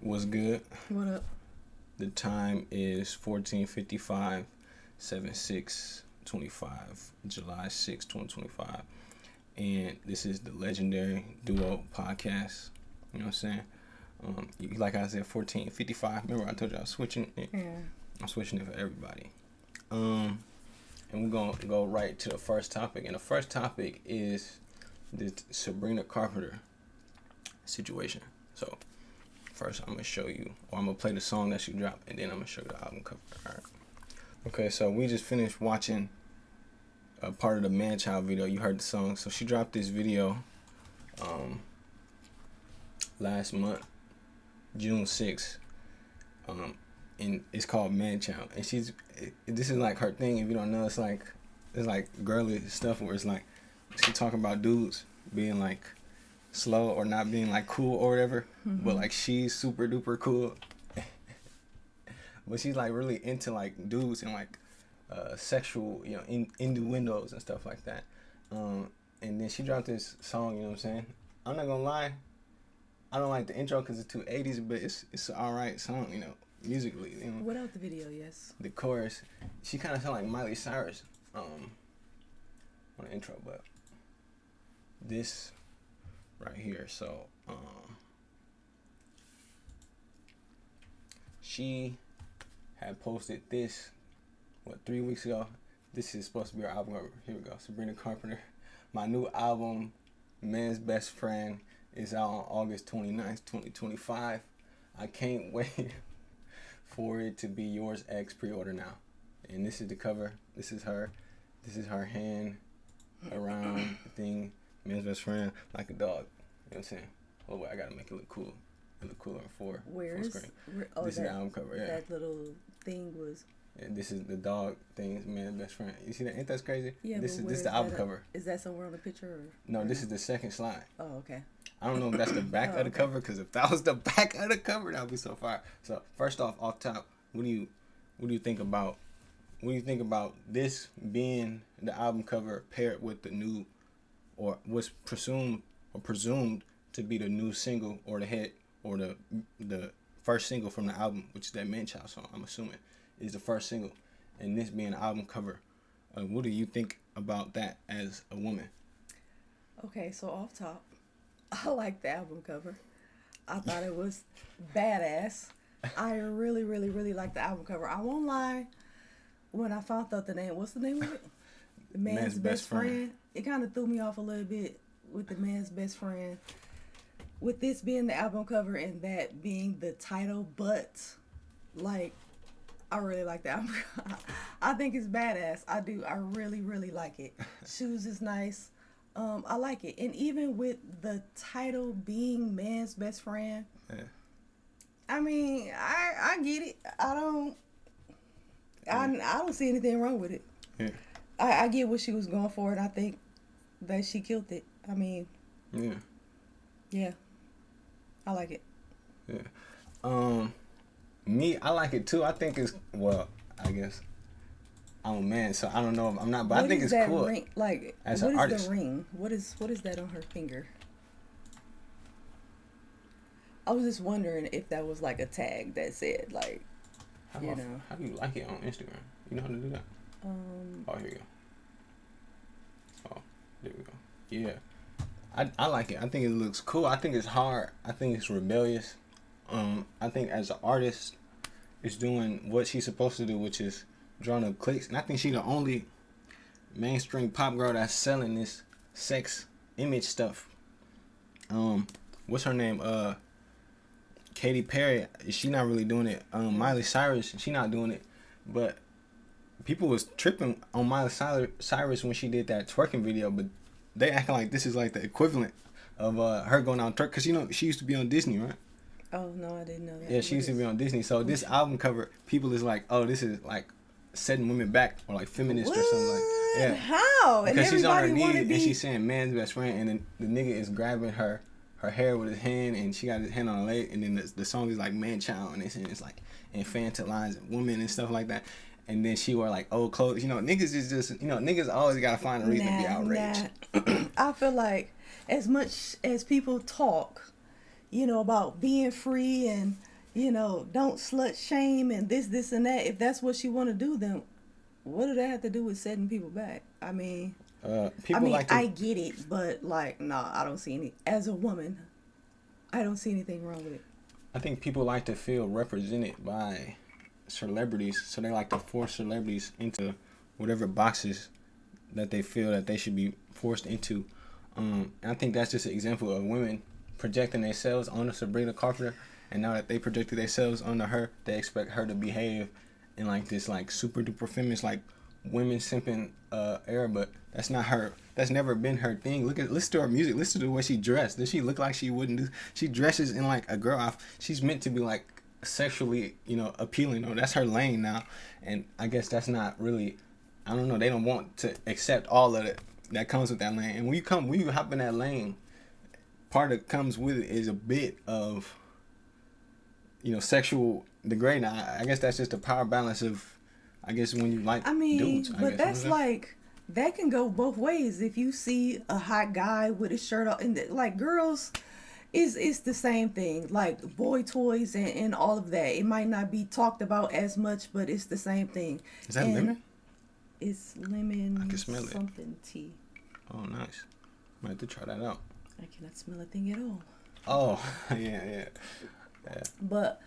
What's good? What up? The time is 14:55, 7/6/25, July 6, 2025. And this is the Legendary Duo Podcast. You know what I'm saying? Like I said, 14:55. Remember I told you I was switching it? Yeah. I'm switching it for everybody. And we're going to go right to the first topic. And the first topic is the Sabrina Carpenter situation. So, first, I'm going to show you, or I'm going to play the song that she dropped, and then I'm going to show you the album cover. All right. Okay, so we just finished watching a part of the Man-Child video. You heard the song. So she dropped this video last month, June 6th, and it's called Man-Child. And this is like her thing. If you don't know, it's like girly stuff where it's like she talking about dudes being like slow or not being like cool or whatever, but like she's super duper cool. But she's like really into like dudes and like sexual, innuendos and stuff like that. And then she dropped this song, you know what I'm saying? I'm not gonna lie, I don't like the intro because it's too 80s, but it's an alright song, musically. Without the video, yes. The chorus, she kind of sound like Miley Cyrus on the intro, but this right here, so she had posted this 3 weeks ago. This is supposed to be her album cover. Here we go. Sabrina Carpenter. My new album, Man's Best Friend, is out on August 29th, 2025. I can't wait for it to be yours. X pre-order now. And this is the cover. This is her. This is her hand around the thing. Man's best friend, like a dog. You know what I'm saying? Oh wait, I gotta make it look cool. It look cooler on full screen. This is the album cover. Yeah. That little thing was. Yeah, this is the dog thing. Man's best friend. You see that? Ain't that crazy? Yeah. This is the album cover. Is that somewhere on the picture? Or? No, this is the second slide. Oh, okay. I don't know if that's the back of the cover, because if that was the back of the cover, that would be so fire. So first off top, what do you think about? What do you think about this being the album cover paired with the new, or what's presumed to be the new single or the hit or the first single from the album, which is that Man-Child song, I'm assuming, is the first single, and this being the album cover. What do you think about that as a woman? Okay, so off top, I like the album cover. I thought it was badass. I really, really, really like the album cover. I won't lie, when I found out the name, what's the name of it? The Man's Best Friend. It kind of threw me off a little bit with the Man's Best Friend. With this being the album cover and that being the title, but like, I really like the album. I think it's badass. I do. I really, really like it. Shoes is nice. I like it. And even with the title being Man's Best Friend, yeah. I mean, I get it. I don't see anything wrong with it. Yeah. I get what she was going for, and I think that she killed it. I mean, yeah, I like it. Yeah. Me, I like it too. I think it's, I guess I'm a man, so I don't know if I'm not, but what I think it's cool. Ring? Like, as what an is artist. The ring? What is that on her finger? I was just wondering if that was like a tag that said like, how do you like it on Instagram? You know how to do that? Oh, here you go. Oh, there we go. Yeah. I like it. I think it looks cool. I think it's hard. I think it's rebellious. I think as an artist, it's doing what she's supposed to do, which is drawing up clicks. And I think she's the only mainstream pop girl that's selling this sex image stuff. What's her name? Katy Perry. She not really doing it. Miley Cyrus. She not doing it. But people was tripping on Miley Cyrus when she did that twerking video, but they acting like this is like the equivalent of her going on twerk, because she used to be on Disney, right? Oh no, I didn't know that. Yeah, she used to be on Disney. So this album cover, people is like, oh, this is like setting women back, or like feminist or something like. Yeah. How? Because she's on her knees and she's saying man's best friend, and then the nigga is grabbing her hair with his hand, and she got his hand on her leg, and then the song is like Man-Child, and it's like infantilizing women and stuff like that. And then she wore like old clothes. Niggas is just, niggas always gotta find a reason to be outraged. I feel like as much as people talk, about being free and don't slut shame and this and that. If that's what she want to do, then what do that have to do with setting people back? I mean, I get it, but like, nah, I don't see any. As a woman, I don't see anything wrong with it. I think people like to feel represented by celebrities, so they like to force celebrities into whatever boxes that they feel that they should be forced into. And I think that's just an example of women projecting themselves onto Sabrina Carpenter, and now that they projected themselves onto her, they expect her to behave in like this like super duper feminist like women simping era, but that's not her. That's never been her thing. Listen to her music. Listen to the way she dressed. Does she look like she wouldn't do? She dresses in like a girl off. She's meant to be like sexually, appealing. Or that's her lane now. And I guess that's not really. I don't know. They don't want to accept all of it that comes with that lane. And when you hop in that lane, part that comes with it is a bit of, sexual degrading. I guess that's just a power balance of. I guess when you like dudes. But that's like. That can go both ways. If you see a hot guy with his shirt off, and like girls, it's the same thing. Like boy toys and all of that. It might not be talked about as much, but it's the same thing. Is that lemon? It's lemon. I can smell something tea. Oh, nice. Might have to try that out. I cannot smell a thing at all. Oh, yeah. But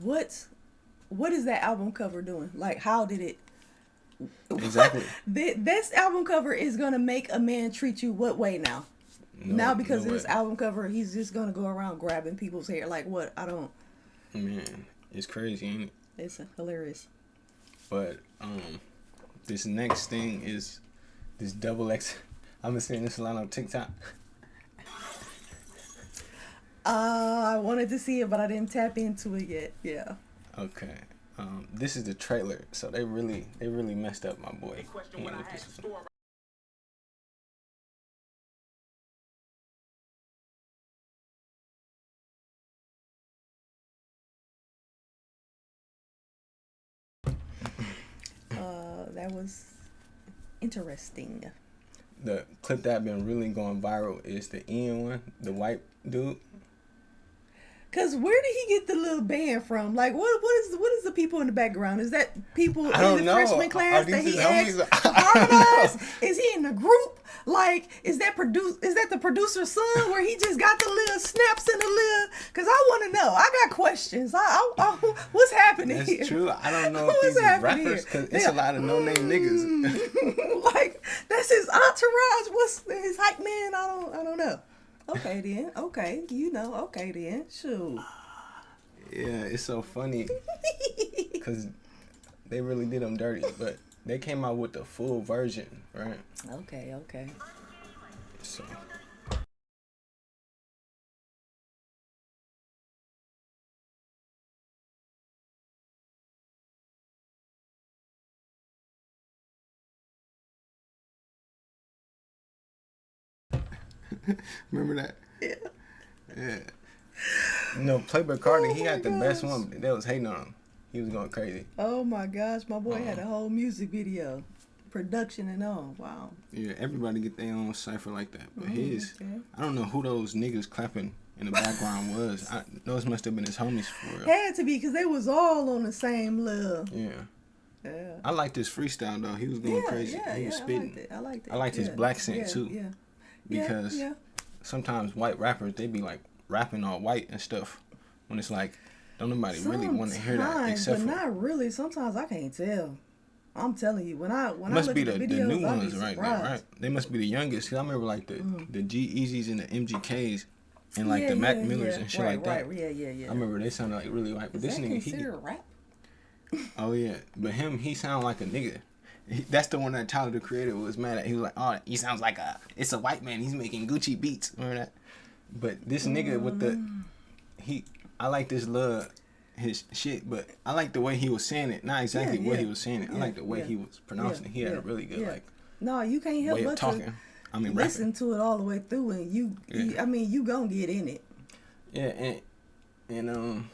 what is that album cover doing? Like, how did it? Exactly. This album cover is gonna make a man treat you what way now? Now because of this album cover, he's just gonna go around grabbing people's hair. Like what? I don't. Man, it's crazy, ain't it? It's hilarious. But this next thing is this double X. I've been seeing this a lot on TikTok. I wanted to see it, but I didn't tap into it yet. Yeah. Okay. This is the trailer, so they really messed up my boy. That was interesting. The clip that been really going viral is the Ian one, the white dude. Cause where did he get the little band from? Like, what is the people in the background? Is that people in the freshman class that he asked to harmonize? Is he in the group? Like, is that the producer's son where he just got the little snaps and the little? Cause I want to know. I got questions. I what's happening That's here? That's true. I don't know if these rappers, cause it's a lot of no name niggas. Like that's his entourage. What's his hype man? I don't know. Okay then. Okay, Okay then. Shoot. Yeah, it's so funny because they really did them dirty, but they came out with the full version, right? Okay. So. Remember that? Yeah. Playboy Cardi, he had the best one. They was hating on him. He was going crazy. Oh my gosh, my boy had a whole music video, production and all. Wow. Yeah, everybody get their own cipher like that. But I don't know who those niggas clapping in the background was. Those must have been his homies for real. Had to be, because they was all on the same level. Yeah. I liked his freestyle though. He was going crazy. He was spitting. I liked it. I liked his black scent too. Yeah. Because sometimes white rappers, they be like rapping all white and stuff. When it's like, don't nobody really want to hear that. Except but not really. Sometimes I can't tell. I'm telling you, when I must look be at the videos, new ones right there, right? They must be the youngest. Cause I remember like the G-Eazys and the MGKs and like the Mac Millers and shit like that. Right. Yeah. I remember they sounded like really white. But Is this that nigga, considered rap? Oh yeah, but he sound like a nigga. That's the one that Tyler the Creator was mad at. He was like, "Oh, he sounds like it's a white man. He's making Gucci beats." Remember that? But this nigga with I like this his shit, but I like the way he was saying it. Not exactly what he was saying it. I like the way he was pronouncing it. He had a really good like. No, you can't help way but of talking. listen rapping. to it all the way through, and you gonna get in it. Yeah, and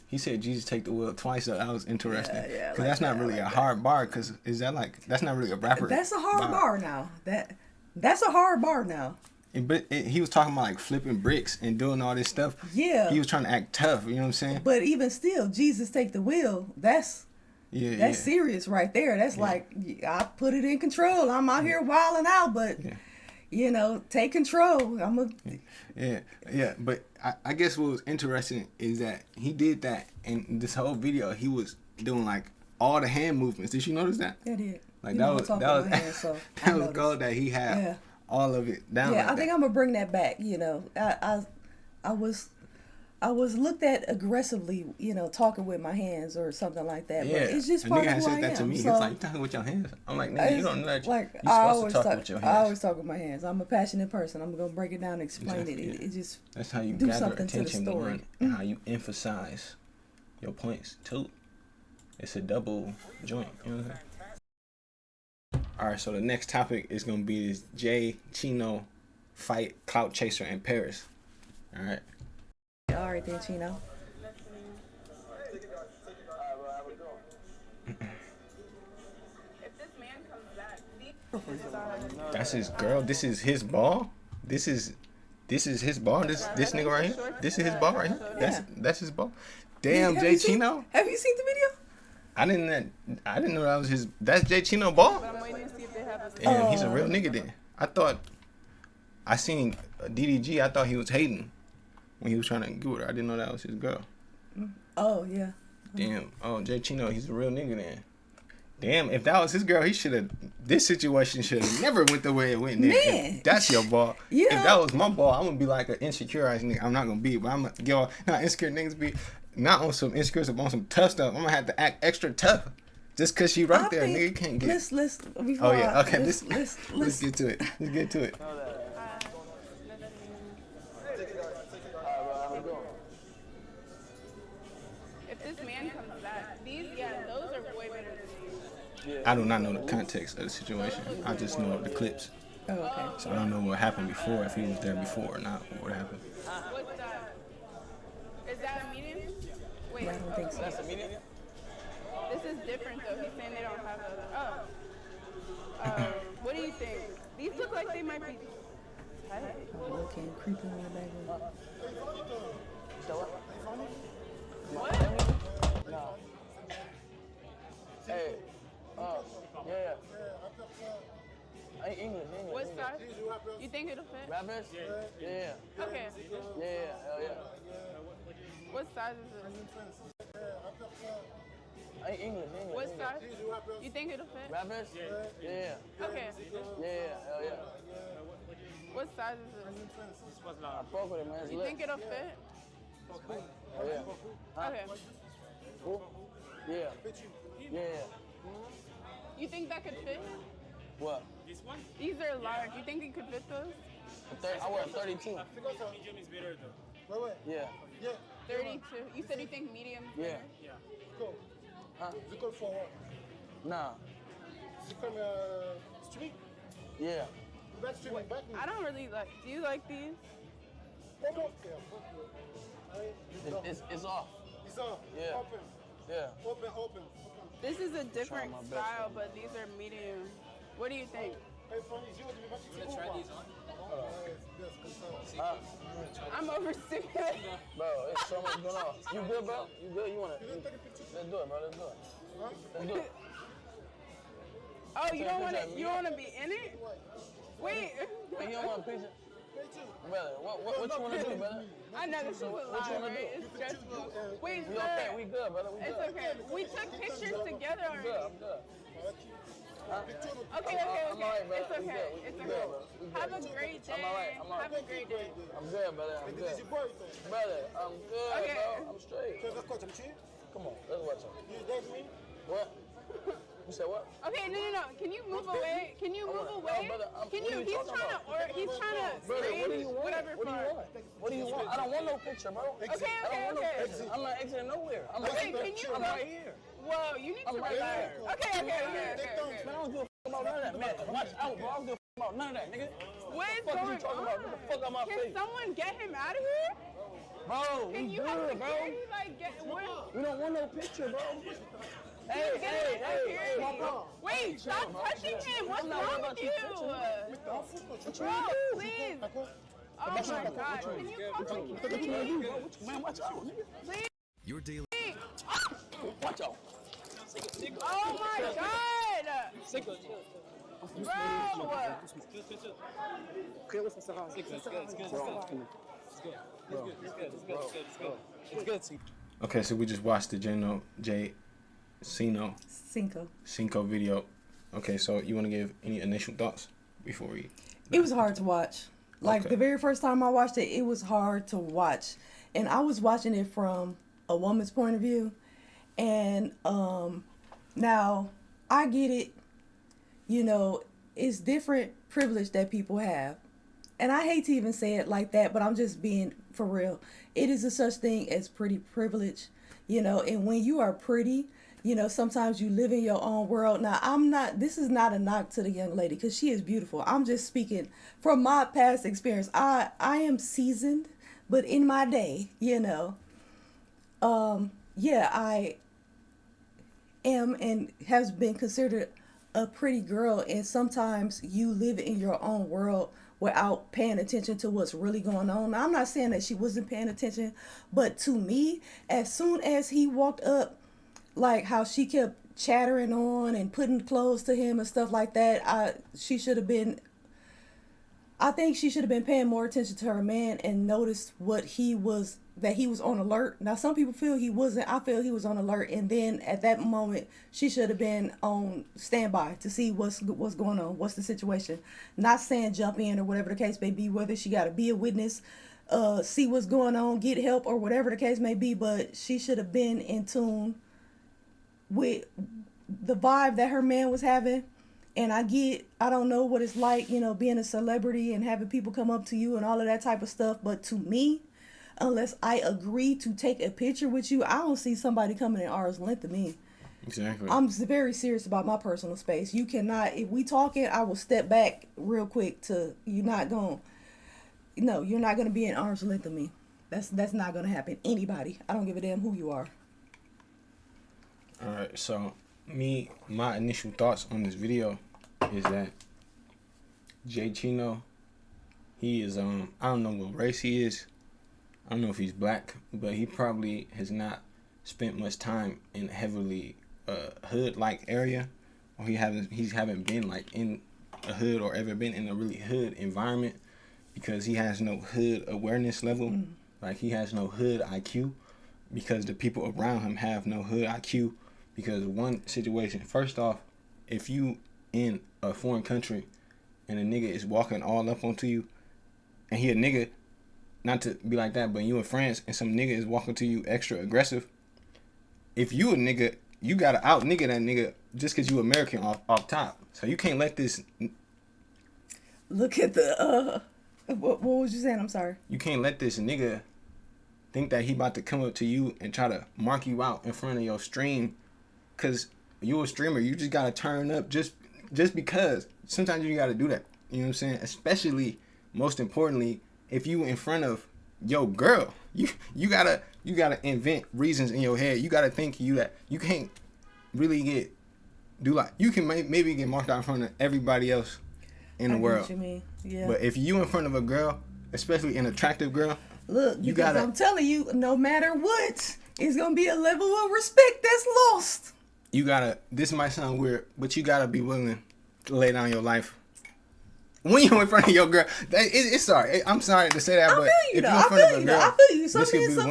he said Jesus take the wheel twice. So that was interesting. Yeah. Because that's not really a hard bar. Because that's not really a rapper. That's a hard bar now. That's a hard bar now. He was talking about like flipping bricks and doing all this stuff. Yeah. He was trying to act tough. You know what I'm saying? But even still, Jesus take the wheel. That's serious right there. That's like, I put it in control. I'm out here wilding out, but you know, take control. Yeah. But I guess what was interesting is that he did that, and this whole video he was doing like all the hand movements. Did you notice that? I did. Like that was gold that he had all of it down. Yeah, like I think I'm gonna bring that back. You know, I was looked at aggressively, you know, talking with my hands or something like that. Yeah, but it's just part of who I am. To me. So, he's like, you talking with your hands? I'm like, nigga, you don't know that. Like, you're supposed to talk with your hands. I always talk with my hands. I'm a passionate person. I'm gonna break it down and explain it. It just that's how you do gather something attention to the story. and how you emphasize your points too. It's a double joint. You know what I'm saying? All right, so the next topic is gonna be this Jay Cinco fight Clout Chaser in Paris. All right. All right then, Chino. That's his girl. This is his ball. This is his ball. This nigga right here. This is his ball right here. That's his ball. Damn, Jay Cinco. Have you seen the video? I didn't know that was his. That's Jay Cinco ball. Damn, he's a real nigga then. I seen DDG. I thought he was hating when he was trying to get with her. I didn't know that was his girl. Oh yeah. Damn. Oh, Jay Cinco, he's a real nigga then. Damn, if that was his girl, this situation should have never went the way it went. Man. If that's your ball. Yeah. If that was my ball, I'm gonna be like an insecure ass nigga. I'm not gonna be, but I'm gonna give not insecure niggas be not on some insecure, but on some tough stuff. I'm gonna have to act extra tough. Just cause she right there, nigga can't get. Let's let's get to it. Let's get to it. If this man comes back, those are way better than these. I do not know the context of the situation. I just know the clips. Oh, okay. So I don't know what happened before, if he was there before or not, what happened. What's that? Is that a medium? Wait, Yeah, I don't think so. That's a medium? This is different though. He's saying they don't have the. What do you think? These look like they might be. Looking creeping in the background. What? No. Hey. Yeah. English. What size? You think it'll fit? Rappers? Yeah. Okay. Yeah. Hell yeah. What size is it? English. What size? You think it'll fit? Rappers? Yeah. Okay. Yeah. Hell yeah. What size is it? I fuck with it, man. It's You lit. think it'll fit? Hell yeah. Huh? Okay. Who? Yeah. Yeah. You think that could fit? What? These are large. You think you could fit those? I wear 32. Medium is better though. Yeah. 32. You said you think medium? Yeah. Huh? Nah. Yeah. I don't really like. Do you like these? It's off. It's off. Yeah. Open. Yeah. Open. This is a different my best, style, man. but these are medium. What do you think? I'm overstimulated. Bro, it's so much going on. You good, bro? You good? You wanna? Let's do it, bro. Let's do it. Oh, you don't want to? You want to be in it? Wait. Hey, you don't want a picture? Brother, what you want to do, brother? I know this is a What you lot, wanna right? do? It's stressful. Wait, We sir. okay? We good, brother. We It's good. okay. We took pictures together I'm good. already. I'm good. Huh? Okay. I'm alright, brother. It's okay. We good. It's We okay. good, bro. We good. Have a great day. I'm alright. I'm alright. Have a great day. I'm good, brother. I'm good. Brother, I'm good, Okay. bro. I'm straight. Come on, let's watch it. What? You said what? Okay, no. Can you move away? Can you move No, away? brother, Can what you? are you He's talking trying to. about? He's trying to. Brother, what do you want? Whatever What do you part. want? What do you want? I don't want no picture, bro. I don't want no Okay. picture. I'm not exiting nowhere. I'm Okay, can you I'm go? right here. Whoa, you need to I'm right relax. here. Okay. Man, I don't give a fuck about none of that, man. Watch out, bro. I don't give a fuck about none of that, nigga. What is What the fuck going you talking about? Get the fuck out my Can face. someone get him out of here? Bro, Can we you have good, bro. security like get? What? We don't want no picture, bro. Wait, stop touching him. What's wrong with you? Bro, please. Oh my God. Can you come to Man, watch out, nigga. please? Your daily. Watch out. Oh my God. Cinco. Bro. Okay, listen, it's good. Okay, so we just watched the Jay Cinco video. Okay, so you want to give any initial thoughts before we... It was hard to watch. Like, Okay. the very first time I watched it, it was hard to watch. And I was watching it from a woman's point of view. And now, I get it. You know, it's different privilege that people have. And I hate to even say it like that, but I'm just being for real. It is a such thing as pretty privilege, you know, and when you are pretty, you know, sometimes you live in your own world. Now, this is not a knock to the young lady because she is beautiful. I'm just speaking from my past experience. I am seasoned, but in my day, you know, yeah, I am and has been considered a pretty girl, and sometimes you live in your own world without paying attention to what's really going on. Now, I'm not saying that she wasn't paying attention, but to me, as soon as he walked up, like how she kept chattering on and putting clothes to him and stuff like that, I think she should have been paying more attention to her man and noticed that he was on alert. Now, some people feel he wasn't. I feel he was on alert, and then at that moment, she should have been on standby to see what's going on, what's the situation. Not saying jump in or whatever the case may be, whether she got to be a witness, see what's going on, get help, or whatever the case may be, but she should have been in tune with the vibe that her man was having. And I don't know what it's like, you know, being a celebrity and having people come up to you and all of that type of stuff, but to me, unless I agree to take a picture with you, I don't see somebody coming in arm's length of me. Exactly. I'm very serious about my personal space. You cannot, if we talking, I will step back real quick you're not going to be in arm's length of me. That's not going to happen. Anybody. I don't give a damn who you are. All right, so my initial thoughts on this video is that Jay Cinco, he is, I don't know what race he is. I don't know if he's black, but he probably has not spent much time in a heavily hood-like area, or he haven't been like in a hood or ever been in a really hood environment, because he has no hood awareness level. Like, he has no hood IQ, because the people around him have no hood IQ. Because one situation, first off, if you in a foreign country and a nigga is walking all up onto you, and he a nigga, not to be like that, but you in France and some nigga is walking to you extra aggressive, if you a nigga, you gotta out nigga that nigga just because you American off top. So you can't let this... Look at the, what was you saying? I'm sorry. You can't let this nigga think that he about to come up to you and try to mark you out in front of your stream, because you a streamer. You just gotta turn up just because. Sometimes you gotta do that. You know what I'm saying? Especially, most importantly, if you in front of your girl, you gotta invent reasons in your head. You gotta think that you can't really you can maybe get marked out in front of everybody else in the world. What you mean? Yeah. But if you in front of a girl, especially an attractive girl, look, I'm telling you, no matter what, it's gonna be a level of respect that's lost. This might sound weird, but you gotta be willing to lay down your life when you're in front of your girl. I'm sorry to say that, but if you're in front of a girl, I feel you. Some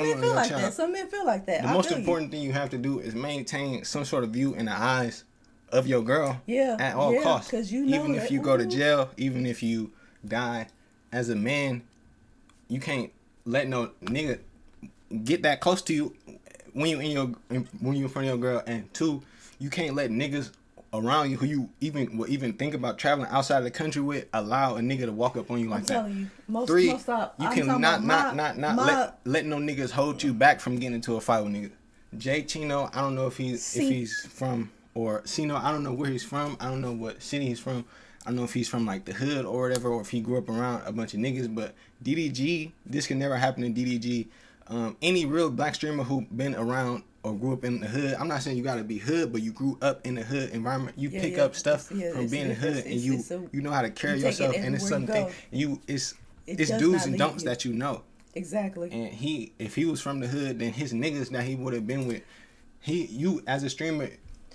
men feel like child. that. Some men feel like that. The most important thing you have to do is maintain some sort of view in the eyes of your girl. Yeah. At all costs. Because you know even if you go to jail, even if you die, as a man, you can't let no nigga get that close to you when you in front of your girl. And two, you can't let niggas around you who you even think about traveling outside of the country with allow a nigga to walk up on you like that. I'm telling you. Three, you can not let no niggas hold you back from getting into a fight with niggas. Jay Cinco, I don't know if he's from, or Cino, I don't know where he's from. I don't know what city he's from. I don't know if he's from like the hood or whatever, or if he grew up around a bunch of niggas. But DDG, this can never happen in DDG. Any real black streamer who been around or grew up in the hood. I'm not saying you gotta be hood, but you grew up in the hood environment. You pick up stuff from being in the hood, and you know how to carry yourself. And it's something it's do's and don'ts that you know. Exactly. And if he was from the hood, then his niggas that he would have been with, you as a streamer,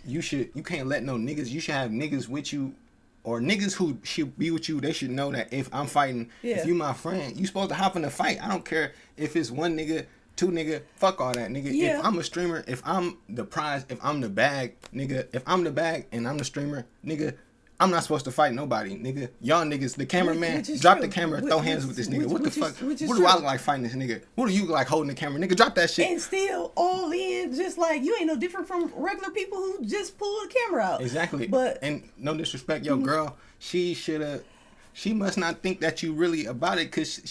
you can't let no niggas. You should have niggas with you. Or niggas who should be with you, they should know that if I'm fighting, if you my friend, you supposed to hop in the fight. I don't care if it's one nigga, two nigga, fuck all that, nigga. Yeah. If I'm a streamer, if I'm the prize, if I'm the bag, nigga, if I'm the bag and I'm the streamer, nigga, I'm not supposed to fight nobody, nigga. Y'all niggas, the cameraman, drop the camera, throw hands with this nigga. What the fuck? What do I look like fighting this nigga? What do you look like holding the camera? Nigga, drop that shit. And still all in, just like, you ain't no different from regular people who just pull the camera out. Exactly. But and no disrespect, your girl, she must not think that you really about it, because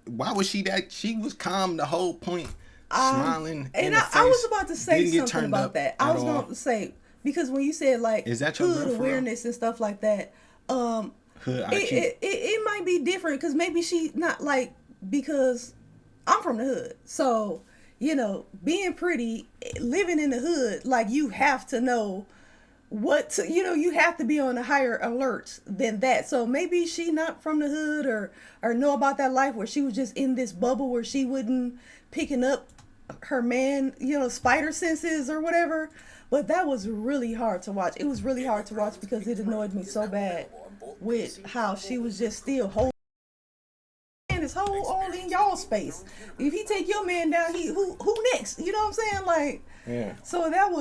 why was she that? She was calm the whole point, smiling and in the face. I was about to say something about that. I was going to say, because when you said like is that your hood awareness and stuff like that, hood it might be different, because maybe she not like, because I'm from the hood, so you know, being pretty, living in the hood, like you have to know you have to be on a higher alert than that. So maybe she not from the hood or know about that life, where she was just in this bubble where she wouldn't picking up her man, spider senses or whatever. But that was really hard to watch. It was really hard to watch because it annoyed me so bad with how she was just still holding this whole all in y'all space. If he take your man down, who next? You know what I'm saying? Like, yeah. So that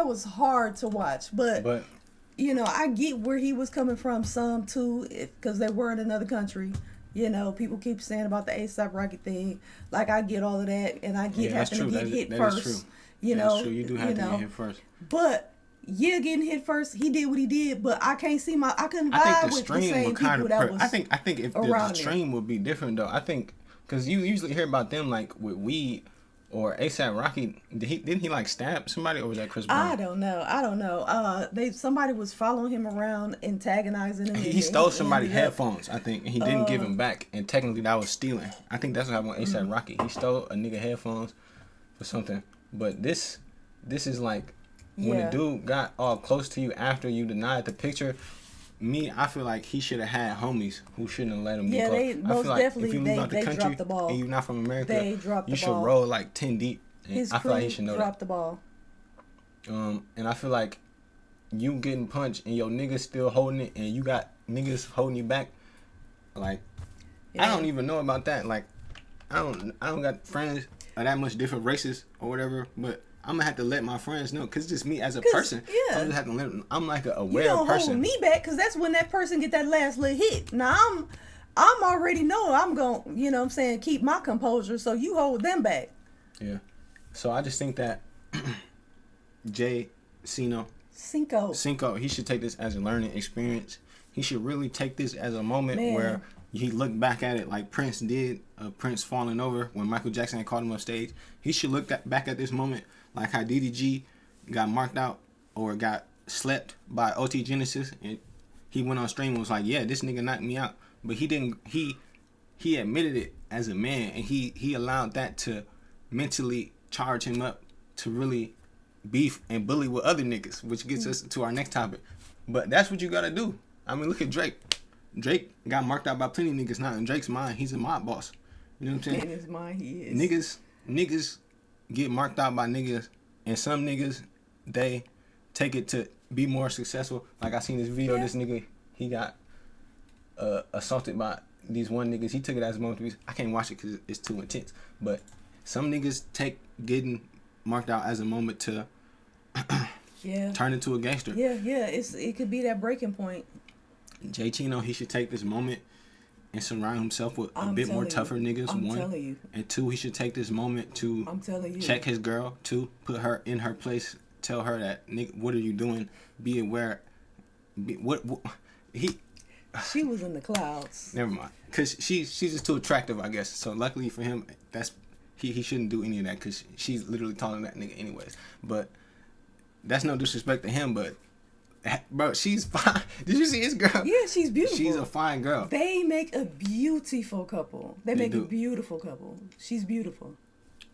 was hard to watch. But I get where he was coming from some too, because they were in another country. People keep saying about the ASAP Rocky thing. Like, I get all of that, and I get having to get hit first. That's true. That's true. You do have to get hit first. But getting hit first, he did what he did. But I can't see I couldn't vibe with the same people that was. I think if the stream would be different though. I think because you usually hear about them like with weed. Or ASAP Rocky, didn't he like stab somebody, or was that Chris Brown? I don't know. Somebody was following him around, antagonizing him. He stole somebody's headphones, I think, and he didn't give them back. And technically, that was stealing. I think that's what happened with ASAP Rocky. He stole a nigga headphones for something. But this is like when a dude got all close to you after you denied the picture. I feel like he should have had homies who shouldn't have let him be close. They most feel like definitely if you live out the country dropped the ball. And you're not from America, they dropped you the should ball. roll like 10 deep. His I feel like he should know dropped the ball. And I feel like you getting punched and your niggas still holding it, and you got niggas holding you back. Like, I don't even know about that. Like, I don't got friends of that much different races or whatever, but I'm gonna have to let my friends know, cause it's just me as a person. Yeah. I'm just have to let them. I'm like an aware person. You don't hold me back, cause that's when that person get that last little hit. Now I'm already know I'm gonna, keep my composure. So you hold them back. Yeah. So I just think that Jay Cinco, he should take this as a learning experience. He should really take this as a moment where he looked back at it like Prince did, Prince falling over when Michael Jackson had called him off stage. He should look back at this moment like how DDG got marked out or got slept by OT Genesis, and he went on stream and was like, yeah, this nigga knocked me out. But he didn't, he admitted it as a man, and he allowed that to mentally charge him up to really beef and bully with other niggas, which gets us to our next topic. But that's what you gotta do. I mean, look at Drake. Drake got marked out by plenty of niggas. Now in Drake's mind, he's a mob boss. You know what I'm saying? In his mind, he is. Niggas get marked out by niggas, and some niggas, they take it to be more successful. Like, I seen this video, this nigga, he got assaulted by these one niggas. He took it as a moment to be, I can't watch it because it's too intense. But some niggas take getting marked out as a moment to turn into a gangster. Yeah, it could be that breaking point. Jay Cinco, he should take this moment and surround himself with a bit more tougher niggas. One, and two, he should take this moment to check his girl. Two, put her in her place. Tell her that, nigga, what are you doing? Be aware. She was in the clouds. Never mind, cause she's just too attractive, I guess. So luckily for him, he shouldn't do any of that, cause she's literally taller than that nigga anyways. But that's no disrespect to him, but. Bro, she's fine. Did you see his girl? Yeah, she's beautiful. She's a fine girl. They make a beautiful couple. They make a beautiful couple. She's beautiful.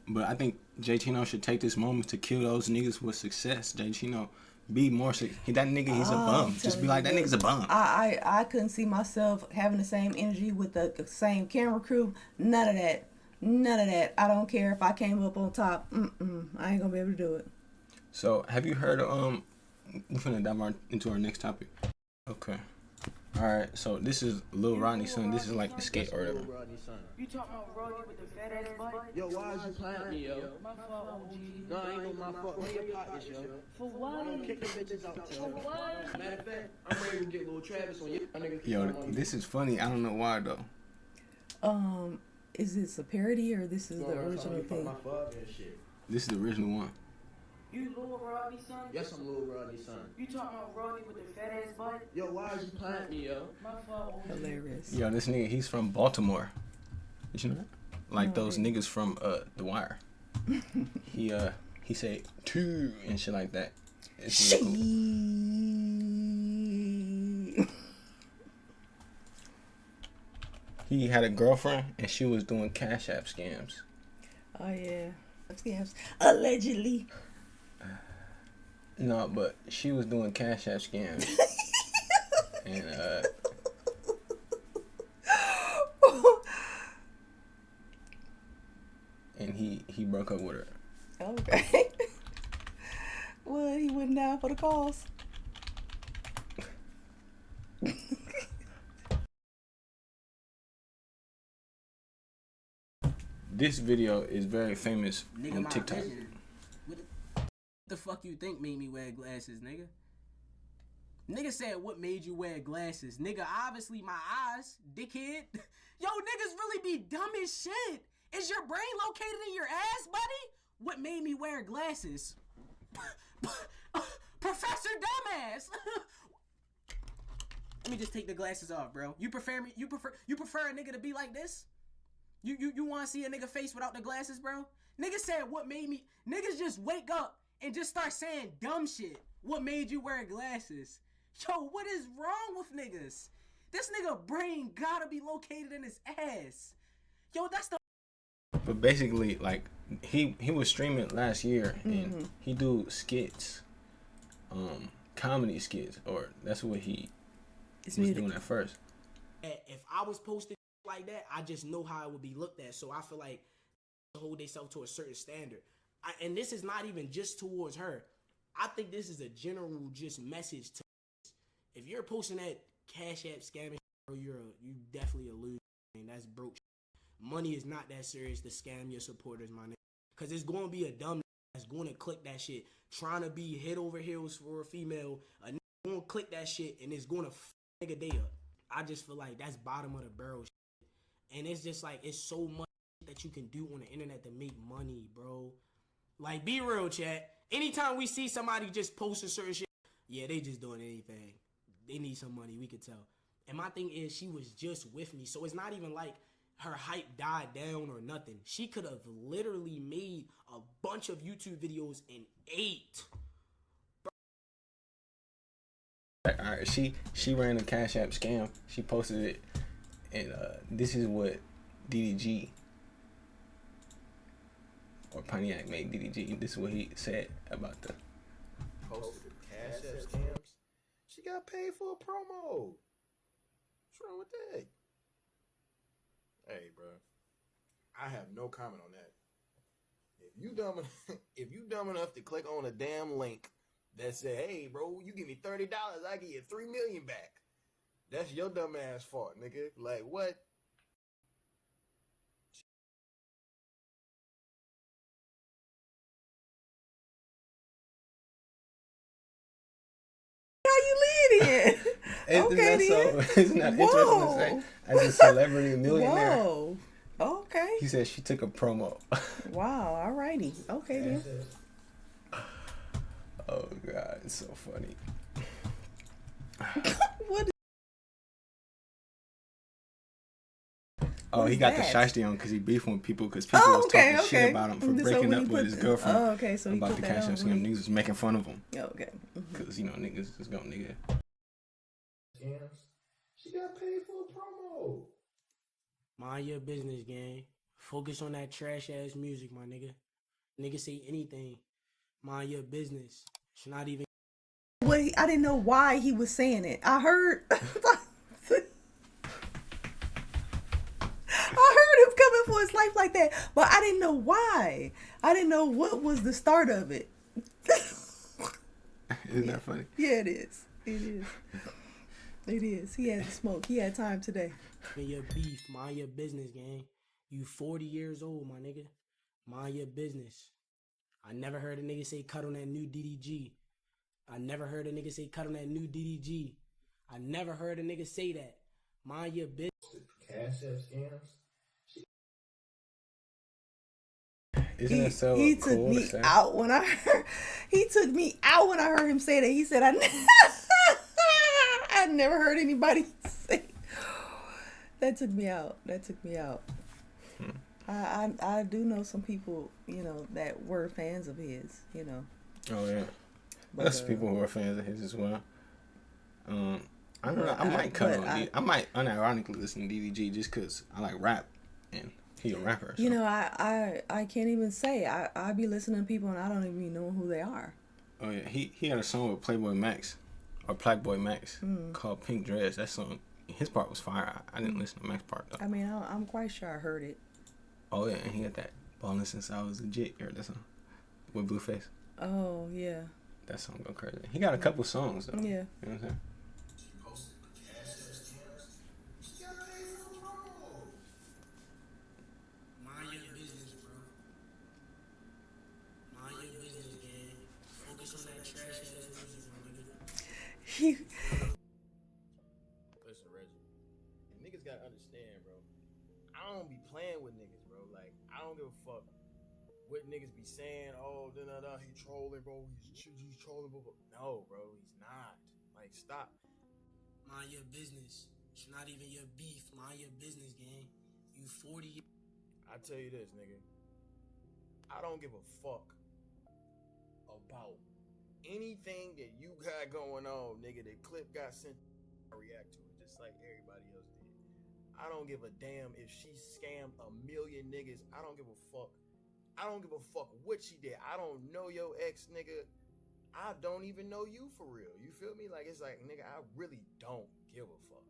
But I think Jay Chino should take this moment to kill those niggas with success. Jay Chino, be more that nigga. He's a bum. Just be like, that nigga's a bum. I couldn't see myself having the same energy with the same camera crew. None of that. I don't care if I came up on top. I ain't gonna be able to do it. So, have you heard of we're finna dive into our next topic. Okay. Alright, so this is Lil Rodney's son. This is like the skate or whatever. You talking about Rodney with the fat ass butt? Yo, why is you playing me, yo? My fault, OG. No, I ain't gonna my fault. Where your pockets, yo? For what? I'm kicking bitches out, yo. For what? Matter of fact, I'm ready to get Lil Travis on you. Yo, this is funny. I don't know why though. Is this a parody or this is the original thing? This is the original one. You Lil Rodney's son? Yes, I'm Lil Rodney's son. You talking about Rodney with the fat ass butt? Yo, why is you playing me, yo? My fault, OG. Hilarious. Yo, this nigga, he's from Baltimore. Did you know that? Like those niggas from The Wire. He said two and shit like that. It's really cool. He had a girlfriend and she was doing Cash App scams. Oh yeah, scams allegedly. No, but she was doing Cash App scams. And and he broke up with her. Okay. Well, he went down for the cause. This video is very famous Nigga, on my TikTok. vision. What the fuck you think made me wear glasses, nigga? Nigga said, what made you wear glasses? Nigga, obviously my eyes, dickhead. Yo, niggas really be dumb as shit. Is your brain located in your ass, buddy? What made me wear glasses? Professor Dumbass. Let me just take the glasses off, bro. You prefer a nigga to be like this? You want to see a nigga face without the glasses, bro? Nigga said, what made me... Niggas just wake up and just start saying dumb shit. What made you wear glasses? Yo, what is wrong with niggas? This nigga brain gotta be located in his ass. Yo, that's the... But basically, like, he was streaming last year, and he do skits, comedy skits, or that's what he was doing at first. If I was posted like that, I just know how it would be looked at. So I feel like to hold themselves to a certain standard. And this is not even just towards her. I think this is a general just message to... If you're posting that Cash App scamming, bro, you definitely a loser. And that's broke. Money is not that serious to scam your supporters, my nigga. Because it's going to be a dumb that's going to click that shit, trying to be head over heels for a female. A nigga going to click that shit, and it's going to nigga day up. I just feel like that's bottom of the barrel shit. And it's just like, it's so much that you can do on the internet to make money, bro. Like, be real, chat. Anytime we see somebody just posting certain shit, yeah, they just doing anything. They need some money, we could tell. And my thing is, she was just with me. So it's not even like her hype died down or nothing. She could have literally made a bunch of YouTube videos in 8. Alright, she ran a Cash App scam. She posted it, and this is what DDG or Pontiac made DDG. This is what he said about the posted Cash App scams. She got paid for a promo. What's wrong with that? Hey, bro, I have no comment on that. If you dumb enough to click on a damn link that said, "Hey, bro, you give me $30, I give you $3 million back," that's your dumb ass fault, nigga. Like, what? How you leading? Okay, isn't that interesting to say? As a celebrity millionaire. Whoa. Okay. He said she took a promo. Wow. Alrighty. Okay then. Oh God, it's so funny. What? Oh, he got the shiesty on because he beefing with people because people was talking shit about him for breaking up with his girlfriend. Oh, okay. So he about put the that Cash on. App scam. Niggas was making fun of him. Okay. Because, you know, niggas just go nigga. Scams. She got paid for a promo. Mind your business, gang. Focus on that trash ass music, my nigga. Nigga say anything. Mind your business. It's not even. Well, I didn't know why he was saying it. I heard. I heard him coming for his life like that, but I didn't know why. I didn't know what was the start of it. Isn't that funny? Yeah, it is. It is. It is. He had to smoke. He had time today. Mind your beef. Mind your business, gang. You 40 years old, my nigga. Mind your business. I never heard a nigga say cut on that new DDG. I never heard a nigga say cut on that new DDG. I never heard a nigga say that. Mind your business. Cash app scams. Isn't it so he cool took me to say? out when I heard. He took me out when I heard him say that. He said, I never heard anybody say. That took me out. That took me out. I do know some people, you know, that were fans of his, you know. Oh yeah, But, there's people who are fans of his as well. I don't know. I might cut on. I might unironically listen to DDG just because I like rap and he a rapper. So. You know, I can't even say. I be listening to people and I don't even know who they are. Oh yeah, he had a song with Playboy Max or Blackboy Max called Pink Dress. That song, his part was fire. I didn't listen to Max's part though. I mean, I'm quite sure I heard it. Oh yeah, and he got that ballin' since I was legit. You heard that song with Blueface. Oh yeah. That song go crazy. He got a couple songs though. Yeah. You know what I'm saying? Mind your business, bro. Mind your business, gang. Focus on that trash ass music, my nigga. Listen, Reggie. Niggas gotta understand, bro. I don't be playing with niggas, bro. Like, I don't give a fuck what niggas be saying. Oh, he trolling, bro. He's trolling, bro. No, bro, he's not. Like, stop. Mind your business. It's not even your beef. Mind your business, gang. You 40. I tell you this, nigga. I don't give a fuck about anything that you got going on, nigga. The clip got sent. I react to it just like everybody else did. I don't give a damn if she scammed a million niggas. I don't give a fuck. I don't give a fuck what she did. I don't know your ex, nigga. I don't even know you for real. You feel me? Like, it's like, nigga, I really don't give a fuck.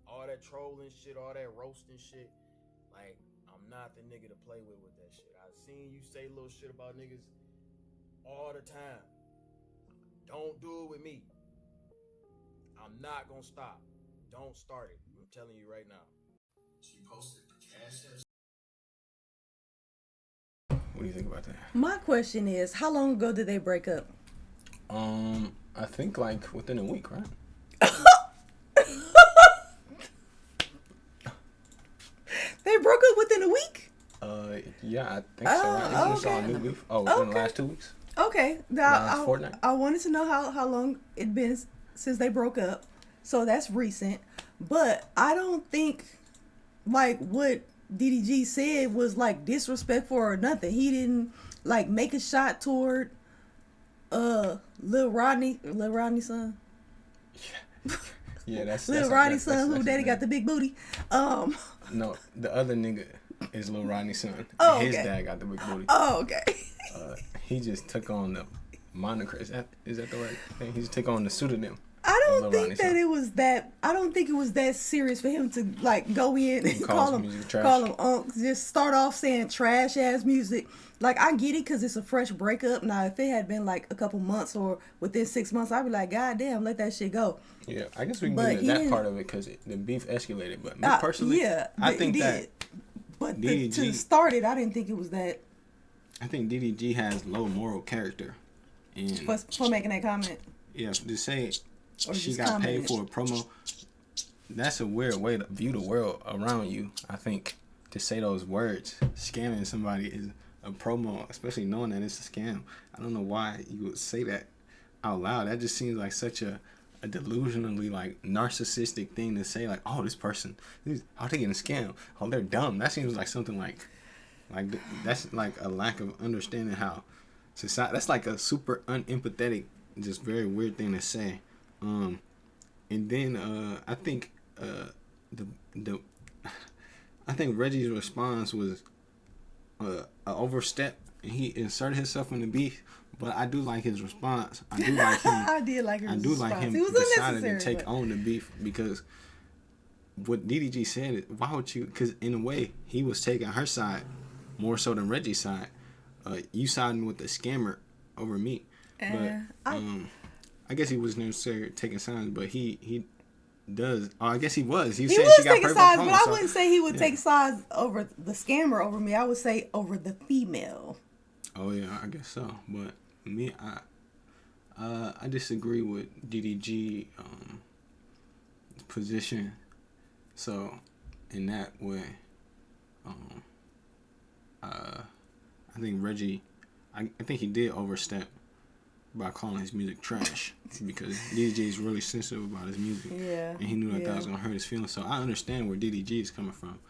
All that trolling shit, all that roasting shit. Like, I'm not the nigga to play with that shit. I've seen you say little shit about niggas all the time. Don't do it with me. I'm not gonna stop. Don't start it. I'm telling you right now. She posted the cash app. What do you think about that? My question is, how long ago did they break up? I think like within a week, right? They broke up within a week? Yeah, I think so. Right? Isn't this all new beef? Oh, within the last 2 weeks. Okay. Last fortnight. I wanted to know how long it been since they broke up. So that's recent. But I don't think like what DDG said was like disrespectful or nothing. He didn't like make a shot toward Lil Rodney's son. Yeah, that's Lil Rodney's son who daddy got the big booty. No, the other nigga is Lil Rodney's son. Oh, His okay. dad got the big booty. Oh, okay. He just took on the moniker. Is that the right thing? He just took on the pseudonym. I don't Lil think Rodney's that son. it was that. I don't think it was that serious for him to like go in and Call call his music trash. him just start off saying trash ass music. Like I get it because it's a fresh breakup. Now if it had been like a couple months or within 6 months, I'd be like, God damn, let that shit go. Yeah, I guess we can But get he into that didn't- part of it because the beef escalated. But me personally, yeah, I it think did. that But DDG to start it, I didn't think it was that I think DDG has low moral character, and for making that comment. yeah, to say Or she just got paid commented. for a promo, that's a weird way to view the world around you. I think to say those words, scamming somebody is a promo, especially knowing that it's a scam. I don't know why you would say that out loud. That just seems like such a delusionally like narcissistic thing to say. Like, oh, this person, how they getting a scam? Oh, they're dumb. That seems like something like that's like a lack of understanding how society. That's like a super unempathetic, just very weird thing to say. And then I think the I think Reggie's response was a overstep, and he inserted himself in the beef. But I do like his response. I do like him. I did like his I do response. like him It was decided to unnecessary, take but- on the beef because what DDG said is, why would you? Because in a way, he was taking her side more so than Reggie's side. You siding with the scammer over me. But I guess he wasn't necessarily taking sides, but he does. Oh, I guess he was. He said was she got taking purple sides, phone, but I so- wouldn't say he would take sides over the scammer over me. I would say over the female. Oh yeah, I guess so. But me, I disagree with DDG position. So in that way, I think Reggie, I think he did overstep by calling his music trash because DDG is really sensitive about his music. Yeah. And he knew that was gonna hurt his feelings. So I understand where DDG is coming from.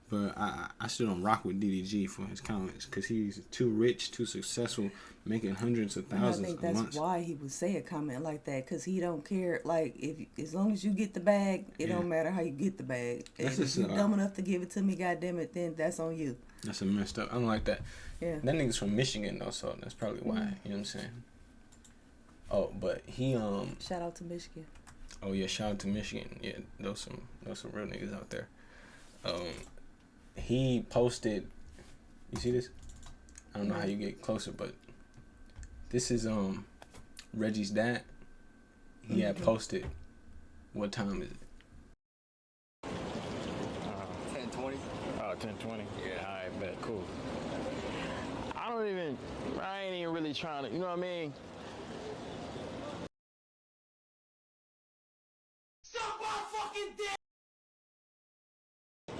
But I still don't rock with DDG for his comments because he's too rich, too successful, making hundreds of And thousands I think a that's month. why he would say a comment like that, because he don't care. Like, if as long as you get the bag, it don't matter how you get the bag. That's And just, if you're dumb enough to give it to me, goddamn it, then that's on you. That's a messed up. I don't like that. Yeah. That nigga's from Michigan though, so that's probably why. You know what I'm saying? Oh, but he Shout out to Michigan. Oh yeah, shout out to Michigan. Yeah, those some real niggas out there. He posted. You see this? I don't know how you get closer, but this is Reggie's dad. He had posted. What time is it? 10:20. Oh, 10:20. Yeah, all right, bet, cool. I ain't even really trying to, you know what I mean? Suck my fucking dick!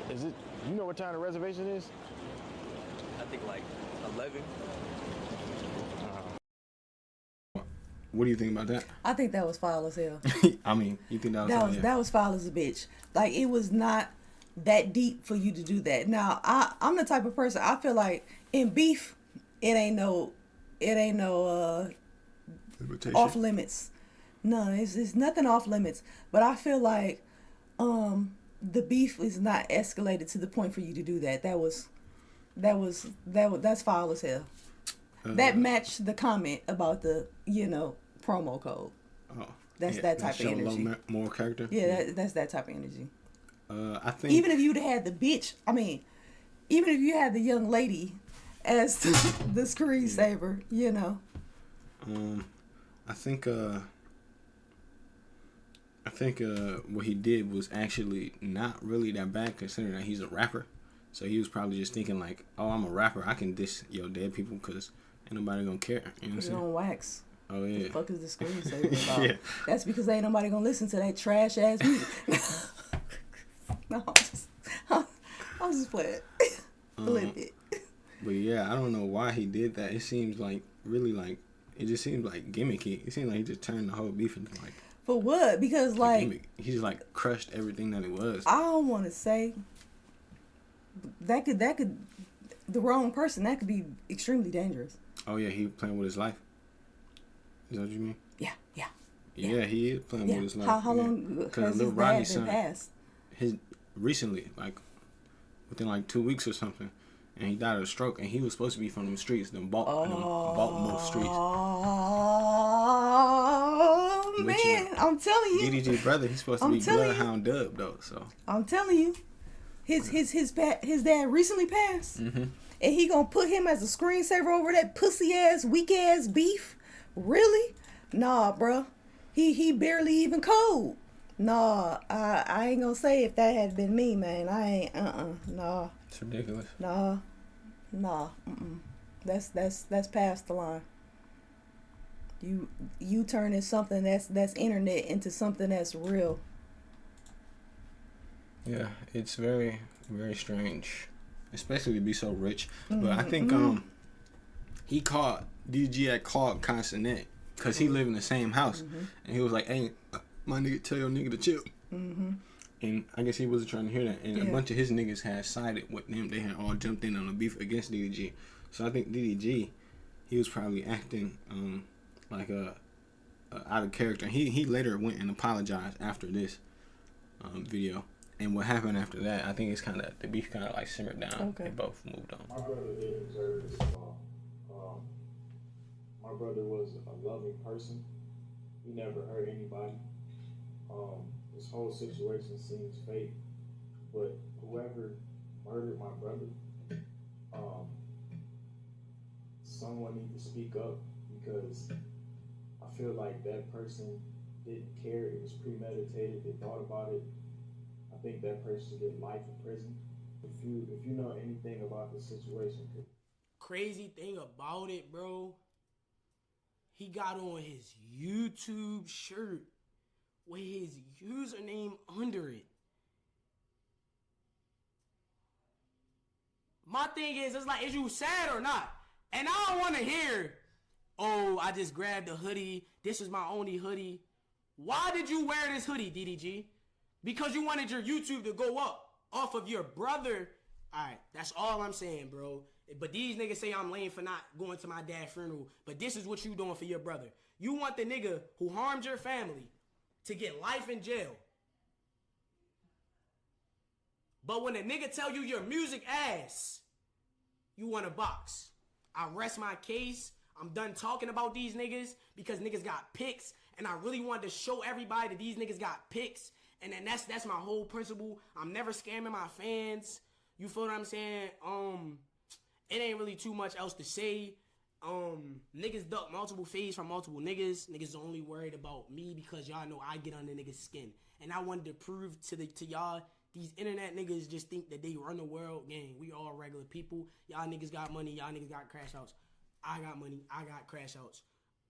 Is it, you know what time the reservation is? I think like 11. What do you think about that? I think that was foul as hell. I mean, you think that was that was foul as a bitch. Like, it was not that deep for you to do that. Now, I'm the type of person, I feel like in beef, it ain't no off limits. No, it's nothing off limits. But I feel like the beef is not escalated to the point for you to do that. That's foul as hell. That matched the comment about the promo code. Oh, that's that type of energy. Low moral character. Yeah, that's that type of energy. I think Even if you'd had the bitch, even if you had the young lady as the screensaver, I think what he did was actually not really that bad considering that he's a rapper. So he was probably just thinking like, oh, I'm a rapper, I can diss dead people because ain't nobody gonna care. You know what I'm saying? on wax. Oh yeah. What the fuck is the screensaver about? Yeah. That's because ain't nobody gonna listen to that trash ass music. No, I'm just playing. A little bit. But yeah, I don't know why he did that. It seems like really like it just seems like gimmicky. It seems like he just turned the whole beef into like. For what? Because like gimmick. He just like crushed everything that it was. I don't want to say that could the wrong person, that could be extremely dangerous. Oh yeah, he playing with his life. Is that what you mean? Yeah. Yeah, he is playing with his life. How long has his dad been passed? Recently, like within like 2 weeks or something, and he died of a stroke. And he was supposed to be from them streets, them Baltimore streets. Oh man, I'm telling you, DDG brother, he's supposed to be Bloodhound Dub though. So I'm telling you, his dad recently passed, and he gonna put him as a screensaver over that pussy ass weak ass beef? Really? Nah, bruh. He barely even cold. Nah, I ain't gonna say if that had been me, man. I ain't. Nah. It's ridiculous. Nah. That's past the line. You turning something that's internet into something that's real. Yeah, it's very, very strange, especially to be so rich. But I think DDG had called Consonant because he lived in the same house, and he was like, "Hey, my nigga, tell your nigga to chill." And I guess he wasn't trying to hear that. And a bunch of his niggas had sided with them. They had all jumped in on the beef against DDG. So I think DDG, he was probably acting like out of character. He later went and apologized after this video. And what happened after that, I think it's kind of, the beef kind of like simmered down. Okay. They both moved on. My brother didn't deserve this at all. My brother was a loving person. He never hurt anybody. This whole situation seems fake, but whoever murdered my brother, someone need to speak up, because I feel like that person didn't care. It was premeditated. They thought about it. I think that person should get life in prison. If you know anything about the situation. Crazy thing about it, bro, he got on his YouTube shirt with his username under it. My thing is, it's like, is you sad or not? And I don't want to hear, oh, I just grabbed a hoodie. This is my only hoodie. Why did you wear this hoodie, DDG? Because you wanted your YouTube to go up off of your brother. All right, that's all I'm saying, bro. But these niggas say I'm lame for not going to my dad's funeral. But this is what you doing for your brother. You want the nigga who harmed your family to get life in jail. But when a nigga tell you your music ass, you want a box. I rest my case. I'm done talking about these niggas because niggas got pics. And I really wanted to show everybody that these niggas got pics. And then that's my whole principle. I'm never scamming my fans. You feel what I'm saying? It ain't really too much else to say. Niggas duck multiple fades from multiple niggas. Niggas only worried about me because y'all know I get under niggas' skin. And I wanted to prove to y'all, these internet niggas just think that they run the world. Gang, we all regular people. Y'all niggas got money. Y'all niggas got crash outs. I got money. I got crash outs.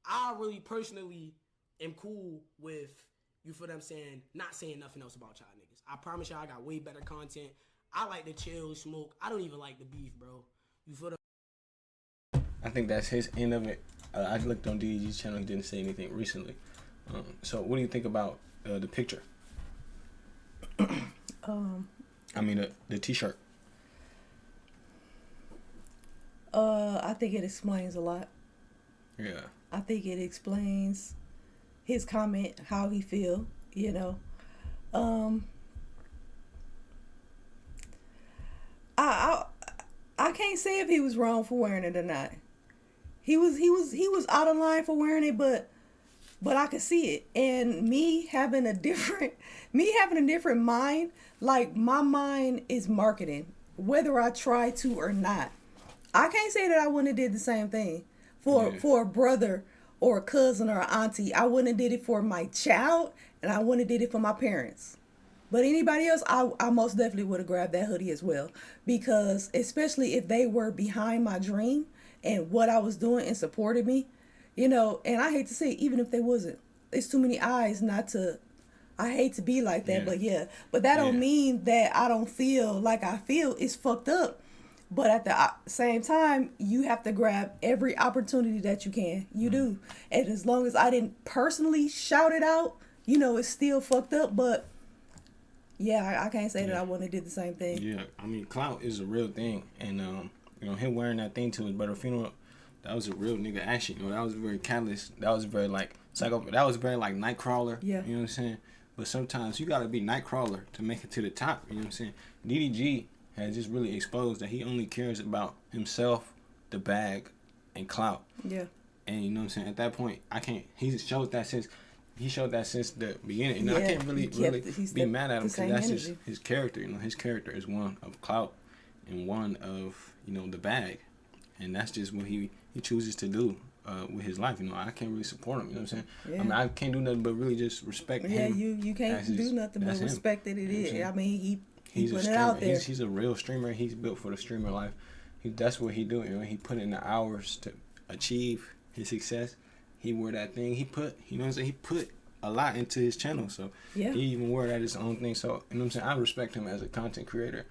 I really personally am cool with, you feel what I'm saying, not saying nothing else about y'all niggas. I promise y'all I got way better content. I like to chill, smoke. I don't even like the beef, bro. You feel the... I think that's his end of it. I looked on DDG's channel. He didn't say anything recently. So what do you think about the picture? I mean the t-shirt. I think it explains a lot. Yeah. I think it explains his comment, how he feel, you know. I can't say if he was wrong for wearing it or not. He was out of line for wearing it, but I could see it. And me having a different mind, like my mind is marketing, whether I try to or not. I can't say that I wouldn't have did the same thing for a brother or a cousin or an auntie. I wouldn't have did it for my child, and I wouldn't have did it for my parents. But anybody else, I most definitely would have grabbed that hoodie as well. Because especially if they were behind my dream and what I was doing and supported me, you know, and I hate to say it, even if they wasn't, it's too many eyes not to, I hate to be like that, but that don't mean that I don't feel like I feel. It's fucked up. But at the same time, you have to grab every opportunity that you can. You do. And as long as I didn't personally shout it out, you know, it's still fucked up. But yeah, I can't say that I wouldn't have did the same thing. Yeah, I mean, clout is a real thing. And, you know, him wearing that thing to his brother's funeral, that was a real nigga action. You know, that was very callous. That was very, like, psycho. That was very, like, Nightcrawler. Yeah. You know what I'm saying? But sometimes you got to be Nightcrawler to make it to the top. You know what I'm saying? DDG has just really exposed that he only cares about himself, the bag, and clout. Yeah. And you know what I'm saying? At that point, he showed that since the beginning. And I can't really be mad at him because that's just his character. You know, his character is one of clout and one of, you know, the bag. And that's just what he chooses to do with his life. You know, I can't really support him. You know what I'm saying? Yeah. I mean, I can't do nothing but really just respect him. Yeah, you can't do nothing but respect that it is. I mean, He's a streamer. Out there. He's a real streamer. He's built for the streamer life. That's what he do. You know, he put in the hours to achieve his success. He wore that thing. He put, you know what I'm saying? He put a lot into his channel. So he even wore that his own thing. So, you know what I'm saying? I respect him as a content creator.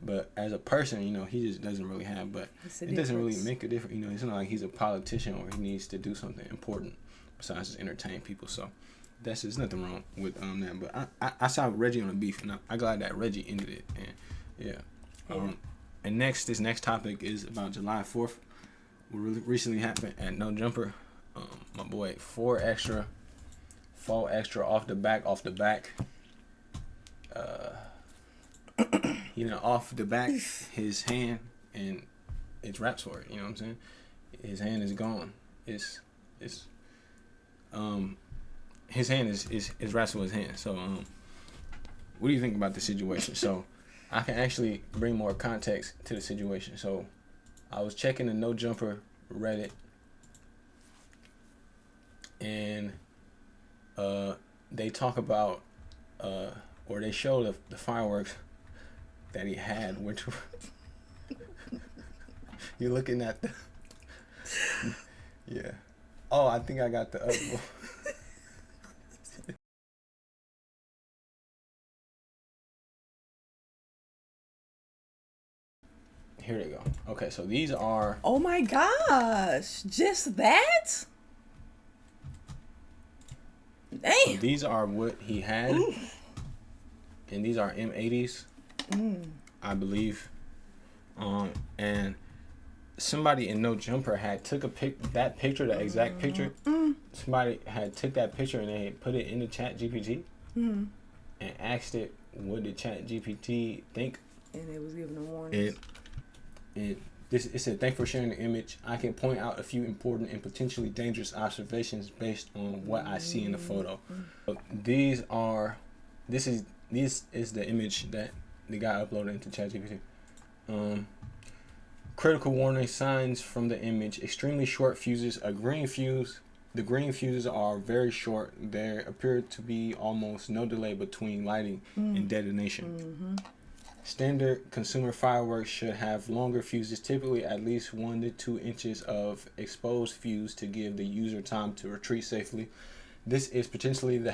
But as a person, you know, he just doesn't really have. But it doesn't really make a difference. You know, it's not like he's a politician or he needs to do something important besides just entertain people. So there's nothing wrong with that. But I saw Reggie on the beef, and I'm glad that Reggie ended it. And and this next topic is about July 4th. What recently happened at No Jumper. My boy 4xtra off the back. off the back, his hand, and it's wraps for it. You know what I'm saying? His hand is gone. His hand is wraps for his hand. So what do you think about the situation? So I can actually bring more context to the situation. So I was checking the No Jumper Reddit, and they talk about or they show the fireworks that he had, which you're looking at the yeah. Oh, I think I got the other one. Here they go. Okay, so these are... Oh my gosh. Just that? Damn. So these are what he had. Ooh. And these are M80s, I believe. And somebody in No Jumper had took that picture, the exact picture. Somebody had took that picture and they put it in the Chat GPT and asked it, what did Chat GPT think? And it was giving a warning. It said, thanks for sharing the image. I can point out a few important and potentially dangerous observations based on what I see in the photo. This is the image that the guy uploaded into ChatGPT. Critical warning signs from the image: extremely short fuses, a green fuse. The green fuses are very short. There appear to be almost no delay between lighting and detonation. Standard consumer fireworks should have longer fuses, typically at least 1 to 2 inches of exposed fuse to give the user time to retreat safely. This is potentially the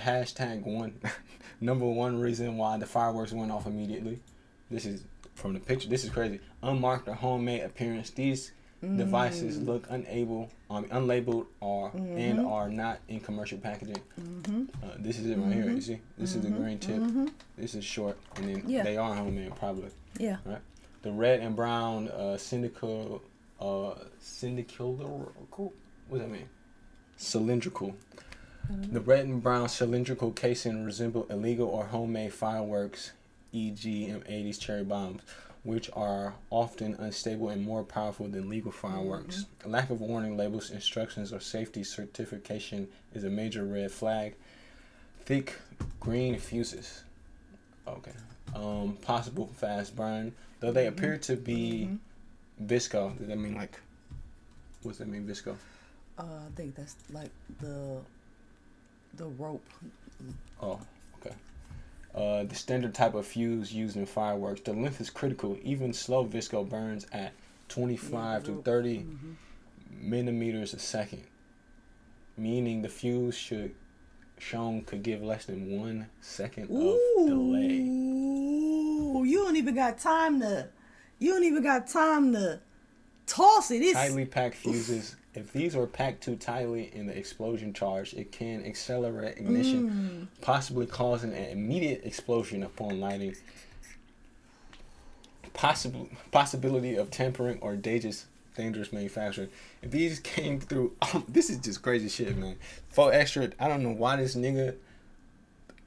number one reason why the fireworks went off immediately. This is from the picture. This is crazy. Unmarked or homemade appearance. These devices look unlabeled and are not in commercial packaging. This is it right here. You see, this is the green tip. This is short, and then they are homemade probably. Yeah. Right. The red and brown cylindrical. What does that mean? Cylindrical. The red and brown cylindrical casing resemble illegal or homemade fireworks, e.g. M80s cherry bombs, which are often unstable and more powerful than legal fireworks. A lack of warning labels, instructions, or safety certification is a major red flag. Thick green fuses. Okay. Possible fast burn. Though they appear to be visco. Does that mean like... What's that mean, visco? I think that's like the rope. Oh, okay. The standard type of fuse used in fireworks. The length is critical. Even slow visco burns at 25 to 30 millimeters a second, meaning the fuse could give less than 1 second of delay. You don't even got time to toss it. Tightly packed fuses. If these are packed too tightly in the explosion charge, it can accelerate ignition, possibly causing an immediate explosion upon lighting. Possibility of tampering or dangerous manufacturing. If these came through, this is just crazy shit, man. 4xtra, I don't know why this nigga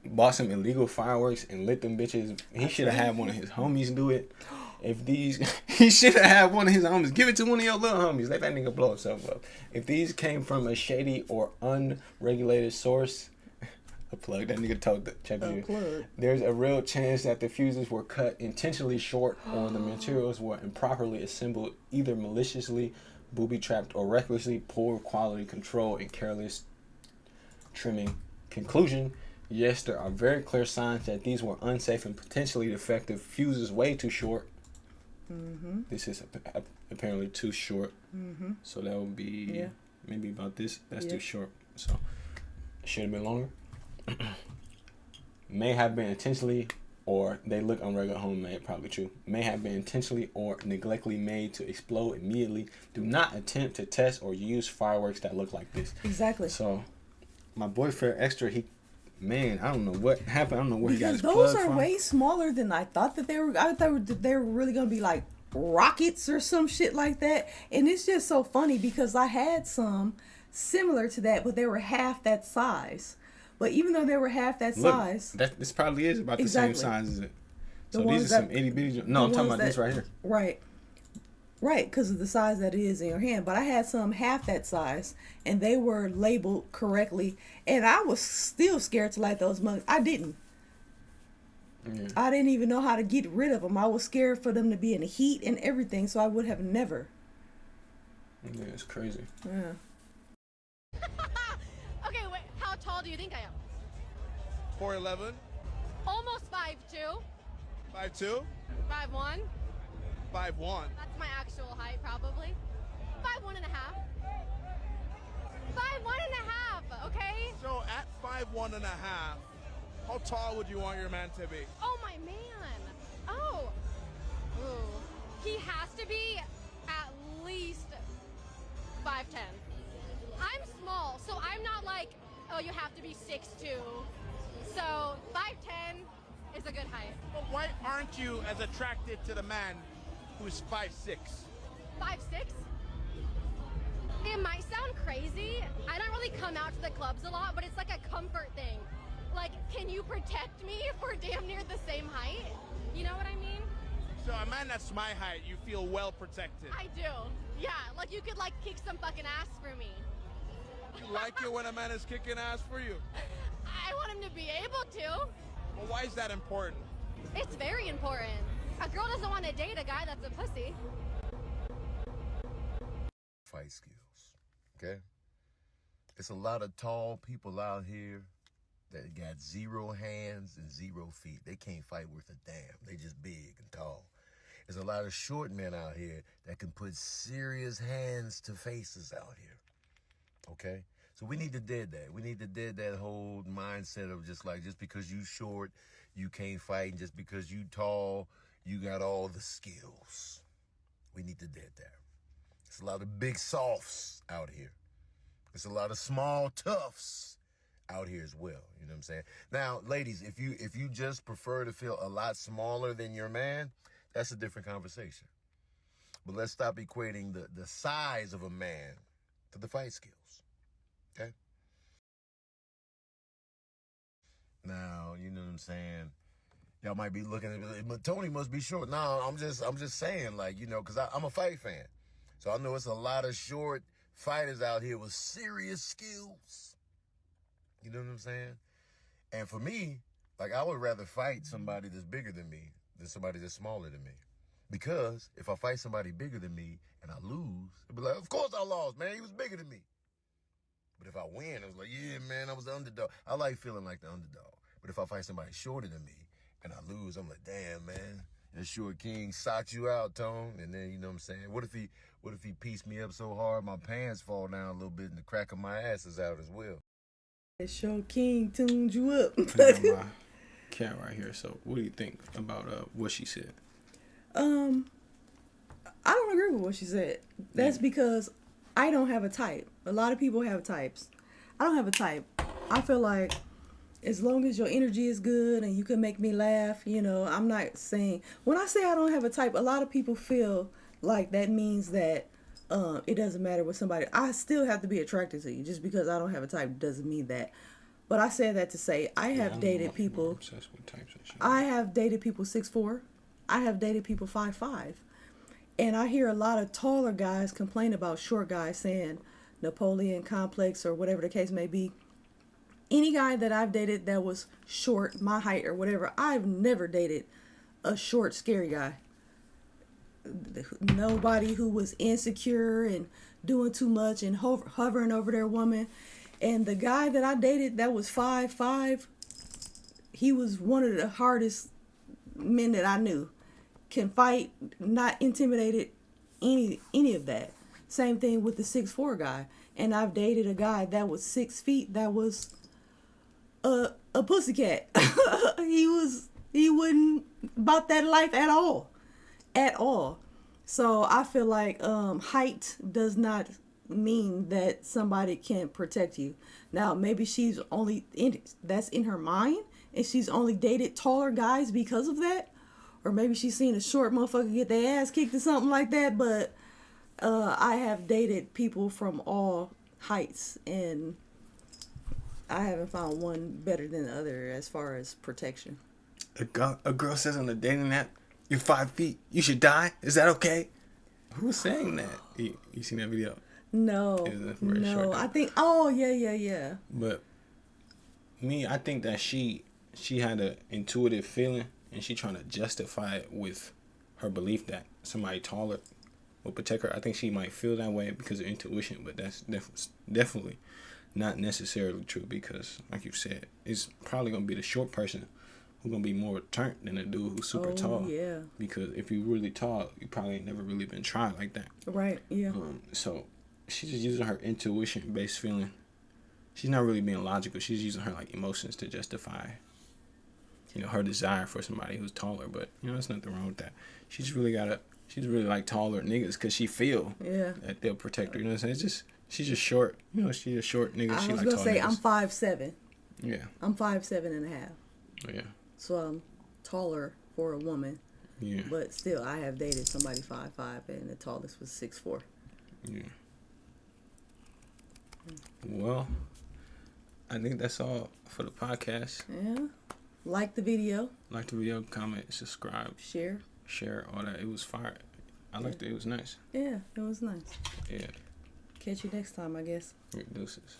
bought some illegal fireworks and lit them bitches. He should have had one of his homies do it. He should have had one of his homies. Give it to one of your little homies. Let that nigga blow himself up. If these came from a shady or unregulated source, a plug, that nigga told the ChatGPT. There's a real chance that the fuses were cut intentionally short or the materials were improperly assembled, either maliciously booby-trapped or recklessly poor quality control and careless trimming. Conclusion: yes, there are very clear signs that these were unsafe and potentially defective. Fuses way too short. This is apparently too short. So that would be maybe about this. That's too short. So it should have been longer. May have been intentionally, or they look unregular homemade. Probably true. May have been intentionally or neglectfully made to explode immediately. Do not attempt to test or use fireworks that look like this. Exactly. So my boy 4xtra, man, I don't know what happened. I don't know where he got his plug those are from. way smaller than I thought that they were. I thought they were really gonna be like rockets or some shit like that. And it's just so funny because I had some similar to that, but they were half that size. But even though they were half that size, this probably is about the same size as it. So these are some itty bitty. No, I'm talking about this right here. Right. Right, because of the size that it is in your hand. But I had some half that size, and they were labeled correctly. And I was still scared to light those mugs. I didn't. Yeah. I didn't even know how to get rid of them. I was scared for them to be in the heat and everything, so I would have never. Yeah, it's crazy. Yeah. Okay, wait. How tall do you think I am? 4'11". Almost 5'2". 5'2". 5'1". 5'1". That's my actual height, probably. 5'1 and a half. 5'1 and a half. Okay. So at 5'1 and a half, how tall would you want your man to be? Oh my man. Oh. Ooh. He has to be at least 5'10". I'm small, so I'm not like, oh, you have to be 6'2". So 5'10" is a good height. But why aren't you as attracted to the man who's 5'6"? 5'6"? It might sound crazy. I don't really come out to the clubs a lot, but it's like a comfort thing. Like, can you protect me if we're damn near the same height? You know what I mean? So a man that's my height, you feel well protected. I do. Yeah, like you could like kick some fucking ass for me. You like it when a man is kicking ass for you? I want him to be able to. Well, why is that important? It's very important. A girl doesn't want to date a guy that's a pussy. Fight skills, okay? It's a lot of tall people out here that got 0 hands and 0 feet. They can't fight worth a damn. They just big and tall. There's a lot of short men out here that can put serious hands to faces out here, okay? So we need to dead that. We need to dead that whole mindset of just because you short, you can't fight, and just because you tall, you got all the skills. We need to dead that. There's a lot of big softs out here. There's a lot of small toughs out here as well. You know what I'm saying? Now, ladies, if you just prefer to feel a lot smaller than your man, that's a different conversation. But let's stop equating the size of a man to the fight skills. Okay? Now, you know what I'm saying? Y'all might be looking at it, but Tony must be short. No, I'm just saying, like, you know, because I'm a fight fan. So I know it's a lot of short fighters out here with serious skills. You know what I'm saying? And for me, like, I would rather fight somebody that's bigger than me than somebody that's smaller than me. Because if I fight somebody bigger than me and I lose, it'd be like, of course I lost, man. He was bigger than me. But if I win, I was like, yeah, man, I was the underdog. I like feeling like the underdog. But if I fight somebody shorter than me and I lose, I'm like, damn, man, that short king socked you out, Tone. And then, you know what I'm saying? What if he pieced me up so hard my pants fall down a little bit and the crack of my ass is out as well? That short king tuned you up. I got my cat right here. So what do you think about what she said? I don't agree with what she said. That's because I don't have a type. A lot of people have types. I don't have a type. I feel like as long as your energy is good and you can make me laugh, you know, I'm not saying, when I say I don't have a type, a lot of people feel like that means that it doesn't matter with somebody. I still have to be attracted to you. Just because I don't have a type doesn't mean that. But I say that to say I have dated people. Obsessed with types and shit. I have dated people 6'4". I have dated people 5'5". And I hear a lot of taller guys complain about short guys, saying Napoleon complex or whatever the case may be. Any guy that I've dated that was short, my height or whatever, I've never dated a short, scary guy. Nobody who was insecure and doing too much and hovering over their woman. And the guy that I dated that was 5'5", he was one of the hardest men that I knew. Can fight, not intimidated, any of that. Same thing with the 6'4" guy. And I've dated a guy that was 6 feet that was a pussycat. He wasn't about that life at all. At all. So I feel like height does not mean that somebody can protect you. Now maybe she's only that's in her mind and she's only dated taller guys because of that. Or maybe she's seen a short motherfucker get their ass kicked or something like that. But I have dated people from all heights and I haven't found one better than the other as far as protection. A girl says on the dating app, "You're 5 feet. You should die. Is that okay?" Who's saying that? You seen that video? No. No. I think. Oh yeah. But me, I think that she had an intuitive feeling, and she trying to justify it with her belief that somebody taller will protect her. I think she might feel that way because of intuition, but that's definitely not necessarily true because, like you said, it's probably gonna be the short person who's gonna be more turned than a dude who's super tall. Yeah. Because if you're really tall, you probably ain't never really been tried like that. Right. Yeah. So she's just using her intuition-based feeling. She's not really being logical. She's using her like emotions to justify, her desire for somebody who's taller. But there's nothing wrong with that. She's really like taller niggas because she feel that they'll protect her. You know what I'm saying? She's just short. She's a short nigga. I she was like gonna tall say niggas. I'm 5'7". Yeah. I'm 5'7.5". Yeah. So I'm taller for a woman. Yeah. But still, I have dated somebody 5'5", and the tallest was 6'4". Yeah. Well, I think that's all for the podcast. Yeah. Like the video. Like the video, comment, subscribe. Share, all that. It was fire. I liked it. It was nice. Yeah, it was nice. Yeah. Catch you next time, I guess. Deuces.